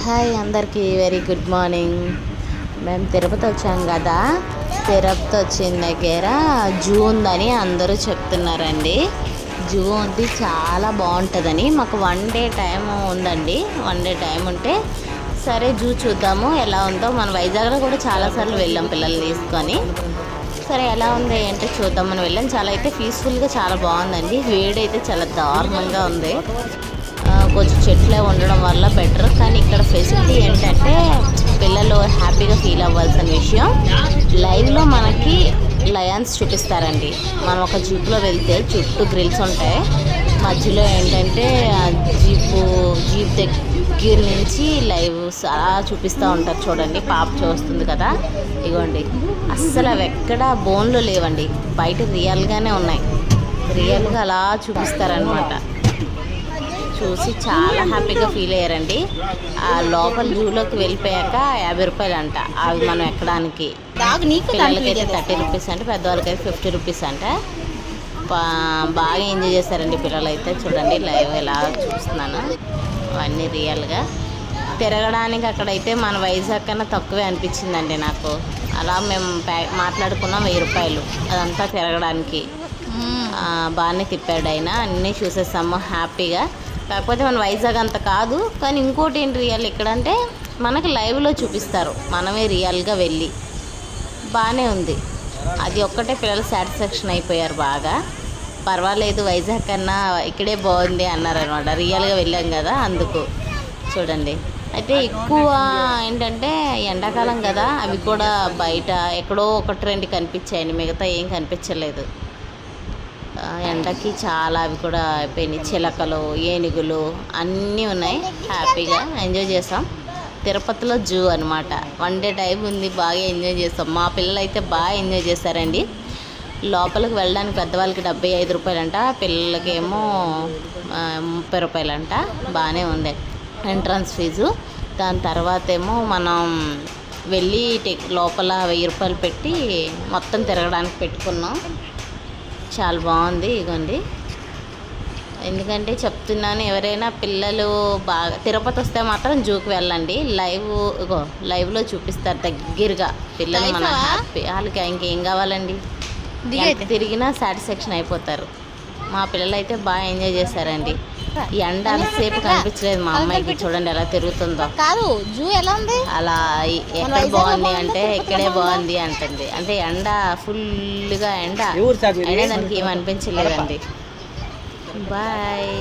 Hi అందరికీ very good morning. మేము తిరుపతి వచ్చాం కదా, తిరుపతి వచ్చిన దగ్గర జూ ఉందని అందరూ చెప్తున్నారండి. జూ ఉంది, చాలా బాగుంటుందని. మాకు 1 డే టైం ఉందండి. 1 డే టైం ఉంటే సరే జూ చూద్దాము ఎలా ఉందో. మన వైజాగ్లో కూడా చాలాసార్లు వెళ్ళాం పిల్లల్ని తీసుకొని. సరే ఎలా ఉంది ఏంటో చూద్దాం. మనం వెళ్ళాం, చాలా అయితే పీస్ఫుల్గా చాలా బాగుందండి. వేడైతే చాలా దారుణంగా ఉంది. కొంచెం చెట్లే ఉండడం వల్ల బెటర్. కానీ ఇక్కడ ఫెసిలిటీ ఏంటంటే పిల్లలు హ్యాపీగా ఫీల్ అవ్వాల్సిన విషయం, లైవ్లో మనకి లయన్స్ చూపిస్తారండి. మనం ఒక జీప్లో వెళ్తే చుట్టూ గ్రిల్స్ ఉంటాయి. మధ్యలో ఏంటంటే జీప్ దగ్గర నుంచి లైవ్ అలా చూపిస్తూ ఉంటారు. చూడండి, పాప చూస్తుంది కదా, ఇగోండి. అస్సలు అవి ఎక్కడ బోన్లు లేవండి, బయట రియల్గానే ఉన్నాయి. రియల్గా అలా చూపిస్తారనమాట. చూసి చాలా హ్యాపీగా ఫీల్ అయ్యారండి. ఆ లోపల జూలోకి వెళ్ళిపోయాక 50 రూపాయలు అంట అవి మనం ఎక్కడానికి. పిల్లలకైతే 30 రూపీస్ అంటే, పెద్దవాళ్ళకైతే 50 రూపీస్ అంట. బాగా ఎంజాయ్ చేశారండి పిల్లలు అయితే. చూడండి లైవ్ ఎలా చూస్తున్నాను, అవన్నీ రియల్గా. తిరగడానికి అక్కడైతే మన వైజాగ్ కన్నా తక్కువే అనిపించిందండి నాకు. అలా మేము మాట్లాడుకున్నాం 1000 రూపాయలు అదంతా తిరగడానికి. బాగానే తిప్పాడు ఆయన, అన్నీ చూసేసాము హ్యాపీగా. కాకపోతే మన వైజాగ్ అంత కాదు. కానీ ఇంకోటి ఏంటి రియల్ ఇక్కడంటే మనకి లైవ్లో చూపిస్తారు, మనమే రియల్గా వెళ్ళి. బాగానే ఉంది. అది ఒక్కటే పిల్లలు సాటిస్ఫాక్షన్ అయిపోయారు బాగా. పర్వాలేదు, వైజాగ్ కన్నా ఇక్కడే బాగుంది అన్నారనమాట. రియల్గా వెళ్ళాం కదా అందుకు. చూడండి అయితే ఎక్కువ ఏంటంటే ఎండాకాలం కదా, అవి కూడా బయట ఎక్కడో 1-2 కనిపించాయండి, మిగతా ఏం కనిపించలేదు. ఎండకి చాలా అవి కూడా అయిపోయినాయి. చిలకలు, ఏనుగులు అన్నీ ఉన్నాయి. హ్యాపీగా ఎంజాయ్ చేసాం. తిరుపతిలో జూ అనమాట. 1 డే టైం ఉంది, బాగా ఎంజాయ్ చేస్తాం. మా పిల్లలు అయితే బాగా ఎంజాయ్ చేశారండి. లోపలికి వెళ్ళడానికి పెద్దవాళ్ళకి 75 రూపాయలంట, పిల్లలకేమో 30 రూపాయలంట. బాగానే ఉంది ఎంట్రన్స్ ఫీజు. దాని తర్వాత ఏమో మనం వెళ్ళి లోపల 1000 రూపాయలు పెట్టి మొత్తం తిరగడానికి పెట్టుకున్నాం. చాలా బాగుంది. ఇగోండి, ఎందుకంటే చెప్తున్నాను, ఎవరైనా పిల్లలు బాగా తిరుపతి వస్తే మాత్రం జూకి వెళ్ళండి. లైవ్లో చూపిస్తారు దగ్గరగా. పిల్లలు మన హ్యాపీ, వాళ్ళకి ఇంకేం కావాలండి, తిరిగినా సాటిస్ఫాక్షన్ అయిపోతారు. మా పిల్లలు అయితే బాగా ఎంజాయ్ చేశారండి. ఎండ అంతసేపు కనిపించలేదు మా అమ్మాయికి. చూడండి ఎలా తిరుగుతుందో. కాదు జూ ఎలా ఉంది, అలా ఎక్కడ బాగుంది అంటే ఇక్కడే బాగుంది అంటుంది. అంటే ఎండ ఫుల్గా ఎండ అయినా దానికి ఏమనిపించలేదండి. బాయ్.